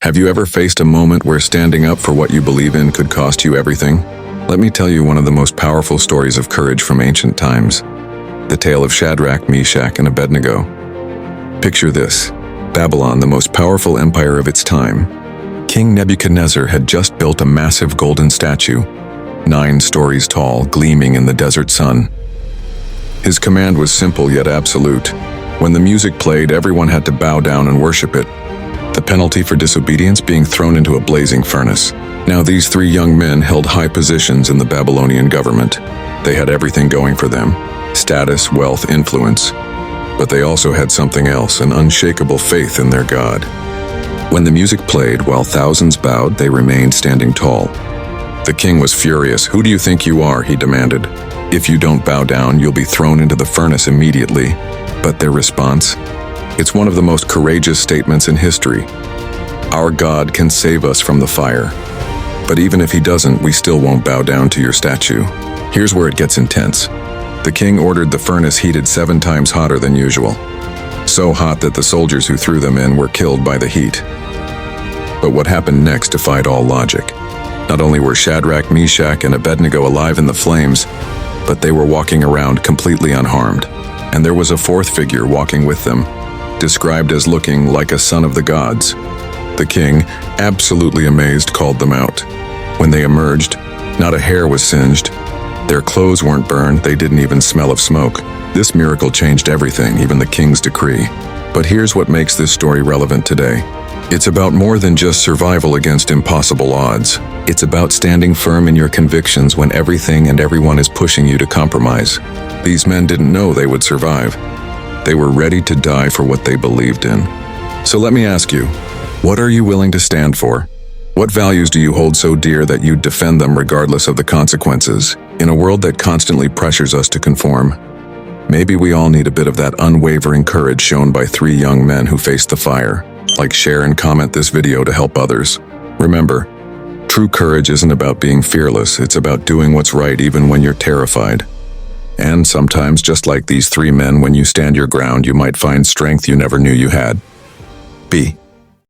Have you ever faced a moment where standing up for what you believe in could cost you everything? Let me tell you one of the most powerful stories of courage from ancient times. The tale of Shadrach, Meshach, and Abednego. Picture this: Babylon, the most powerful empire of its time. King Nebuchadnezzar had just built a massive golden statue, 9 stories tall, gleaming in the desert sun. His command was simple yet absolute. When the music played, everyone had to bow down and worship it. The penalty for disobedience being thrown into a blazing furnace. Now these 3 young men held high positions in the Babylonian government. They had everything going for them: status, wealth, influence. But they also had something else, an unshakable faith in their God. When the music played, while thousands bowed, they remained standing tall. The king was furious. "Who do you think you are?" he demanded. "If you don't bow down, you'll be thrown into the furnace immediately." But their response? It's one of the most courageous statements in history. "Our God can save us from the fire. But even if he doesn't, we still won't bow down to your statue." Here's where it gets intense. The king ordered the furnace heated 7 times hotter than usual. So hot that the soldiers who threw them in were killed by the heat. But what happened next defied all logic. Not only were Shadrach, Meshach, and Abednego alive in the flames, but they were walking around completely unharmed. And there was a 4th figure walking with them, described as looking like a son of the gods. The king, absolutely amazed, called them out. When they emerged, not a hair was singed. Their clothes weren't burned, they didn't even smell of smoke. This miracle changed everything, even the king's decree. But here's what makes this story relevant today. It's about more than just survival against impossible odds. It's about standing firm in your convictions when everything and everyone is pushing you to compromise. These men didn't know they would survive. They were ready to die for what they believed in. So let me ask you, what are you willing to stand for? What values do you hold so dear that you defend them regardless of the consequences? In a world that constantly pressures us to conform, maybe we all need a bit of that unwavering courage shown by 3 young men who faced the fire. Like, share, and comment this video to help others. Remember, true courage isn't about being fearless, it's about doing what's right even when you're terrified. And sometimes, just like these 3 men, when you stand your ground, you might find strength you never knew you had. Be